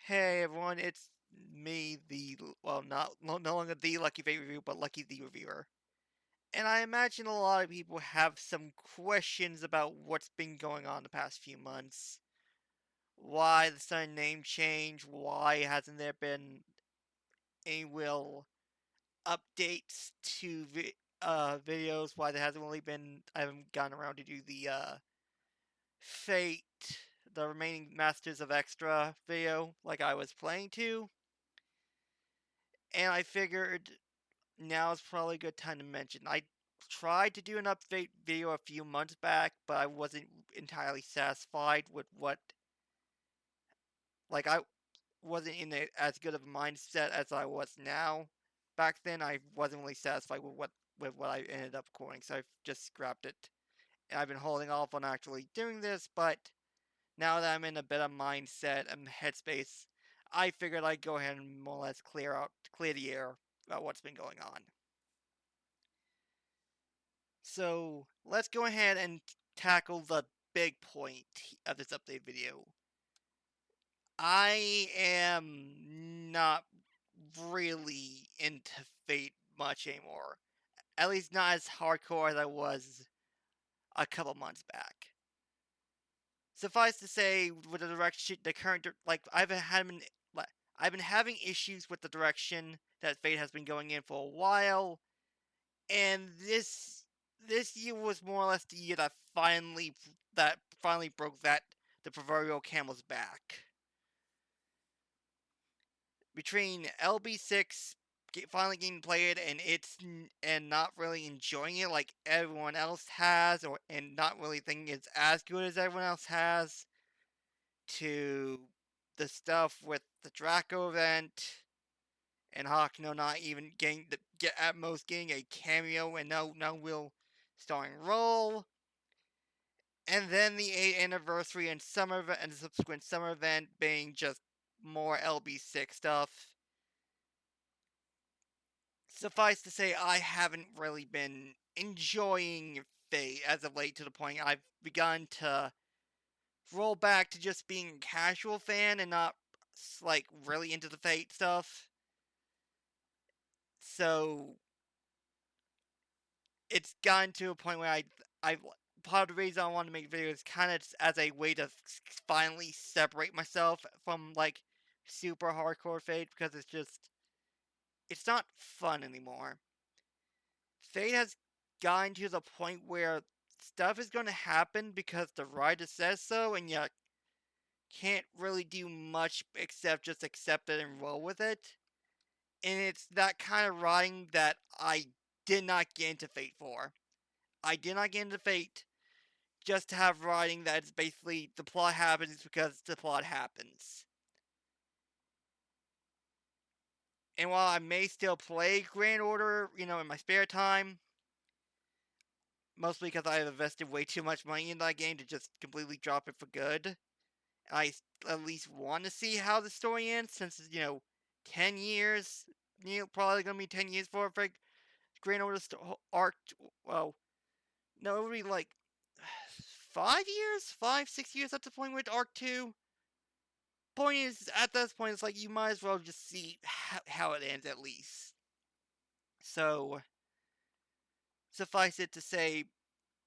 Hey everyone, it's me, no longer the Lucky Fate Review, but Lucky the Reviewer. And I imagine a lot of people have some questions about what's been going on the past few months. Why the sudden name change? Why hasn't there been any real updates to videos? Why there hasn't really been, I haven't gotten around to do the Fate, the remaining Masters of Extra video like I was planning to. And I figured now is probably a good time to mention. I tried to do an update video a few months back, but I wasn't entirely satisfied with what. I wasn't in as good of a mindset as I was now. Back then, I wasn't really satisfied with what I ended up recording, so I've just scrapped it. And I've been holding off on actually doing this, but now that I'm in a better mindset and headspace, I figured I'd go ahead and more or less clear the air about what's been going on. So let's go ahead and tackle the big point of this update video. I am not really into Fate much anymore. At least not as hardcore as I was a couple months back. Suffice to say, with the direction, the current, I've been having issues with the direction that Fate has been going in for a while, and this year was more or less the year that finally broke the proverbial camel's back. Between LB6 finally getting played and not really enjoying it like everyone else has, and not really thinking it's as good as everyone else has, to the stuff with the Draco event and Hawkno not even at most getting a cameo and no real starring role. And then the 8th anniversary and the subsequent summer event being just more LB6 stuff. Suffice to say, I haven't really been enjoying Fate as of late, to the point I've begun to roll back to just being a casual fan and not really into the Fate stuff. So it's gotten to a point where I part of the reason I want to make videos kind of as a way to finally separate myself from super hardcore Fate, because it's not fun anymore. Fate has gotten to the point where stuff is going to happen because the writer says so, and you can't really do much except just accept it and roll with it. And it's that kind of writing that I did not get into Fate for. I did not get into Fate just to have writing that's basically the plot happens because the plot happens. And while I may still play Grand Order, in my spare time, mostly because I have invested way too much money in that game to just completely drop it for good, I at least want to see how the story ends, since it's, 10 years, probably going to be 10 years for Grand Order arc. Well, no, it would be like 6 years at the point with Arc 2. Point is, at this point, it's like you might as well just see how it ends at least. So, suffice it to say,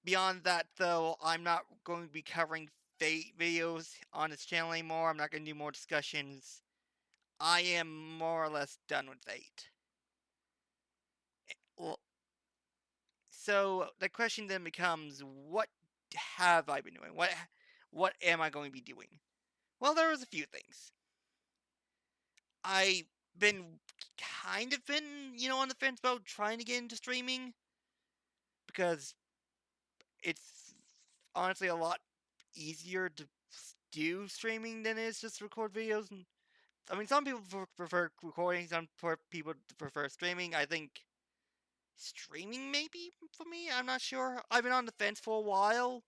beyond that though, I'm not going to be covering Fate videos on this channel anymore. I'm not going to do more discussions. I am more or less done with Fate. Well, so the question then becomes, what have I been doing? What am I going to be doing? Well, there was a few things. I've been on the fence about trying to get into streaming, because it's honestly a lot easier to do streaming than it is just record videos. And I mean, some people prefer recording, some people prefer streaming. I think streaming maybe for me. I'm not sure. I've been on the fence for a while,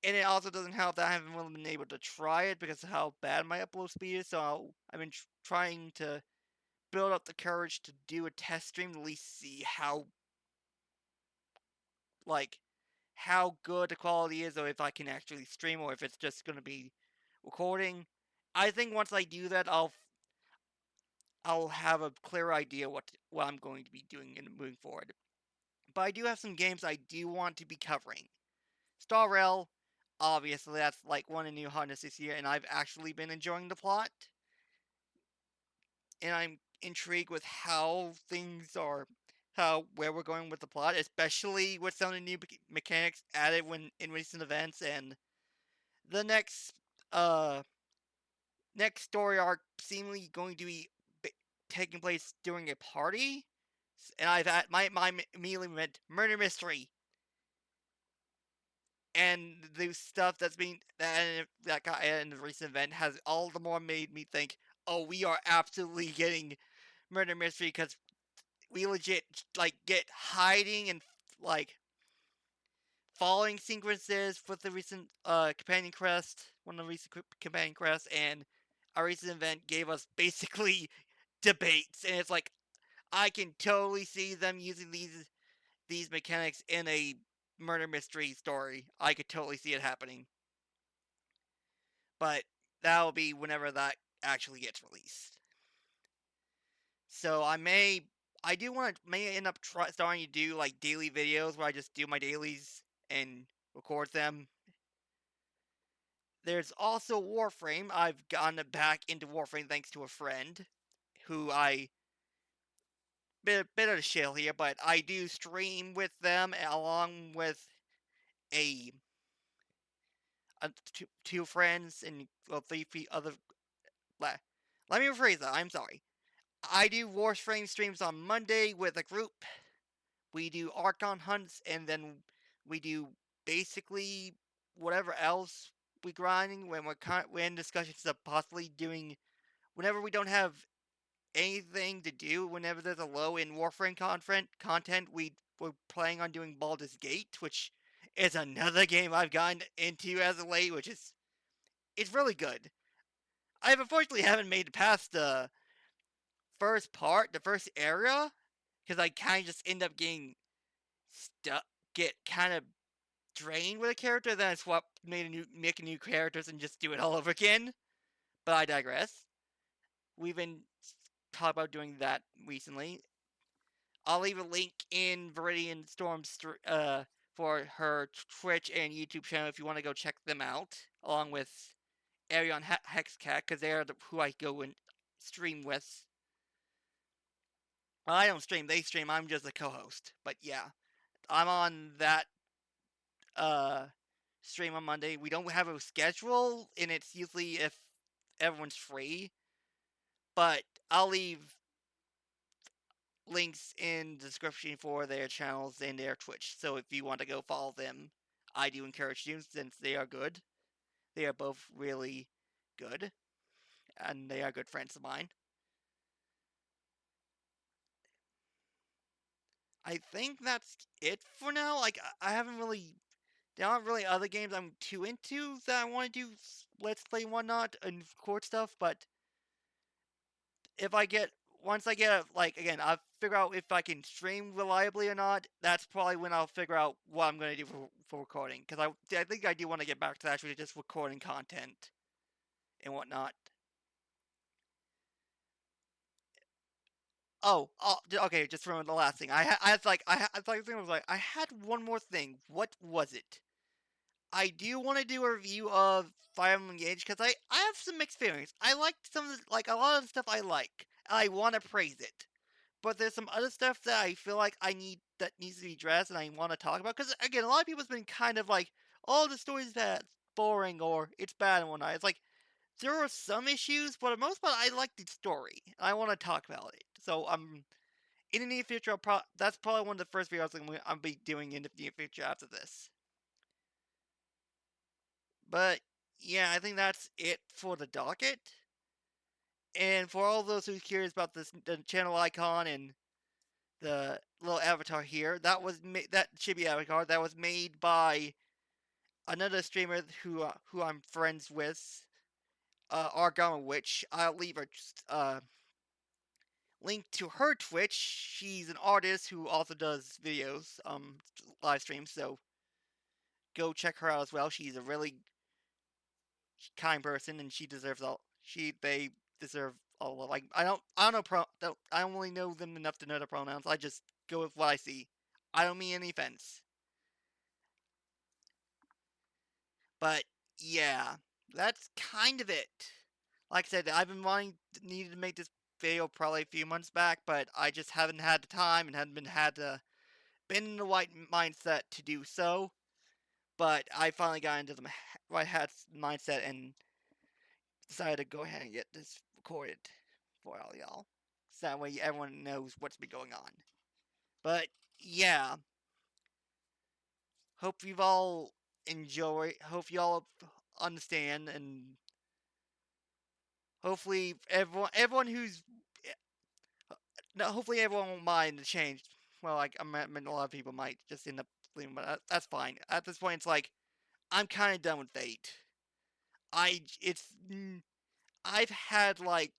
and it also doesn't help that I haven't really been able to try it because of how bad my upload speed is. So I've been trying to build up the courage to do a test stream to at least see like how good the quality is, or if I can actually stream, or if it's just going to be recording. I think once I do that, I'll have a clear idea what I'm going to be doing in moving forward. But I do have some games I do want to be covering. Star Rail, obviously that's like one of the new hotness this year, and I've actually been enjoying the plot, and I'm intrigued with how things are, how where we're going with the plot, especially with some of the new mechanics added when in recent events, and the uh next story arc seemingly going to be taking place during a party, and I've had my immediately meant murder mystery, and the stuff that's being that got added in the recent event has all the more made me think, oh, we are absolutely getting murder mystery because we legit like get hiding and like following sequences with the recent companion quest, one of the recent companion quests, and our recent event gave us basically debates, and it's like I can totally see them using these mechanics in a murder mystery story. I could totally see it happening, but that'll be whenever that actually gets released. So I do want to may end up starting to do like daily videos where I just do my dailies and record them. There's also Warframe. I've gotten back into Warframe thanks to a friend who I bit of a shill here, but I do stream with them along with a, two friends and well, three other. Let me rephrase that. I'm sorry. I do Warframe streams on Monday with a group. We do Archon hunts, and then we do basically whatever else we grinding when we're in discussions of possibly doing whenever we don't have anything to do. Whenever there's a low in Warframe content, we're planning on doing Baldur's Gate, which is another game I've gotten into as of late, which is it's really good. I've unfortunately haven't made it past the first part, the first area, because I kind of just end up getting stuck, get kind of drained with a character, then I make new characters and just do it all over again. But I digress. We've been talking about doing that recently. I'll leave a link in Viridian Storm's for her Twitch and YouTube channel if you want to go check them out, along with Arianne Hexcat, because they're who I go and stream with. Well, I don't stream; they stream. I'm just a co-host. But yeah, I'm on that uh, stream on Monday. We don't have a schedule, and it's usually if everyone's free. But I'll leave links in the description for their channels and their Twitch. So if you want to go follow them, I do encourage you since they are good. They are both really good, and they are good friends of mine. I think that's it for now. Like I haven't really there aren't really other games I'm too into that I want to do let's play and whatnot and record stuff, but if I get once I get like again, I'll figure out if I can stream reliably or not. That's probably when I'll figure out what I'm gonna do for recording because I think I do want to get back to actually just recording content and whatnot. Okay. Just remember the last thing. I had like I thought the thing was like I had one more thing. What was it? I do want to do a review of Fire Emblem Engage because I have some mixed feelings. I like some of the, like a lot of the stuff I like, and I want to praise it. But there's some other stuff that I feel like I need that needs to be addressed, and I want to talk about because again, a lot of people's been kind of like, "Oh, the story's bad, boring, or it's bad and whatnot." It's like there are some issues, but for the most part, I like the story, and I want to talk about it. So in the near future, that's probably one of the first videos I'll be doing in the near future after this. But yeah, I think that's it for the docket. And for all those who's curious about the channel icon and the little avatar here, that chibi avatar that was made by another streamer who I'm friends with, ArgamaWitch. I'll leave a link to her Twitch. She's an artist who also does videos, live streams. So go check her out as well. She's a really kind person, and she deserves all. they deserve all of, like, I don't know I don't really know them enough to know the pronouns. I just go with what I see. I don't mean any offense. But yeah, that's kind of it. Like I said, I've been needed to make this video probably a few months back, but I just haven't had the time and haven't been in the right mindset to do so. But I finally got into the right mindset and decided to go ahead and get this recorded for all y'all. So that way everyone knows what's been going on. But yeah, hope you've all hope y'all understand, and hopefully everyone who's no, hopefully everyone won't mind the change. Well, like I mean, a lot of people might just end up leaving, but that's fine. At this point, it's like I'm kind of done with Fate. I it's I've had like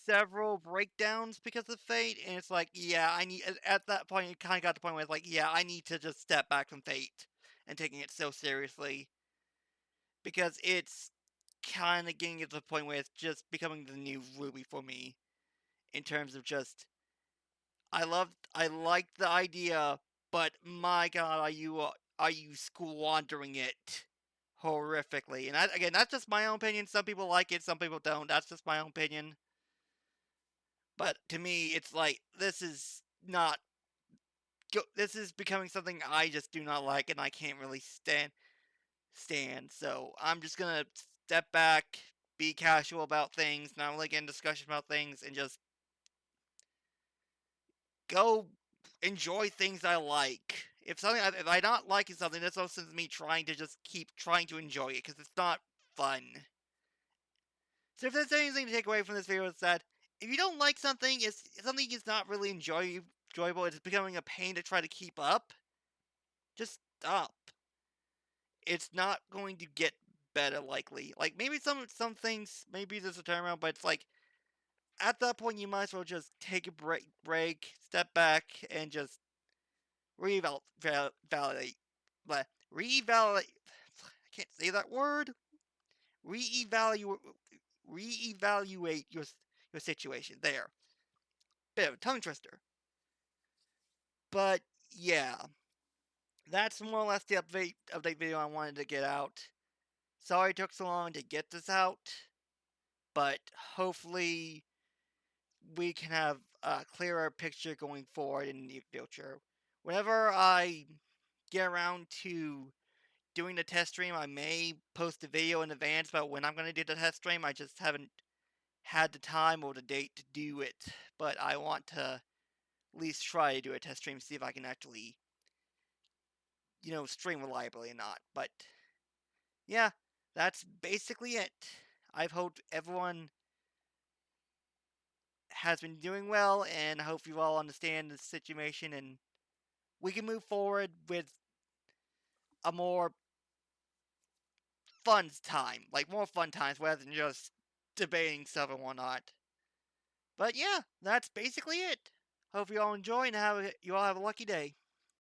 several breakdowns because of Fate, and it's like, yeah, I need. At that point, it kind of got to the point where it's like, yeah, I need to just step back from Fate and taking it so seriously because it's kind of getting to the point where it's just becoming the new Ruby for me in terms of just I like the idea, but my God, are you squandering it horrifically? And again, that's just my own opinion. Some people like it, some people don't. That's just my own opinion. But to me, it's like this is not. This is becoming something I just do not like, and I can't really stand. So I'm just gonna step back, be casual about things, not really get in discussion about things, and just go enjoy things I like. If I not liking something, that's also me trying to just keep trying to enjoy it because it's not fun. So if there's anything to take away from this video, it's that if you don't like something, it's something is not really enjoyable. It's becoming a pain to try to keep up. Just stop. It's not going to get better likely. Like maybe some things maybe there's a turnaround, but it's like at that point you might as well just take a break, step back, and just reevaluate, but reevaluate. I can't say that word. Reevaluate, reevaluate your situation. There, bit of a tongue twister. But yeah, that's more or less the update video I wanted to get out. Sorry it took so long to get this out, but hopefully we can have a clearer picture going forward in the future. Whenever I get around to doing the test stream, I may post a video in advance about when I'm going to do the test stream. I just haven't had the time or the date to do it, but I want to at least try to do a test stream, see if I can actually, stream reliably or not. But yeah, that's basically it. I hope everyone has been doing well, and I hope you all understand the situation, and we can move forward with a more fun time, like more fun times rather than just debating stuff and whatnot. But yeah, that's basically it. Hope you all enjoy and you all have a lucky day.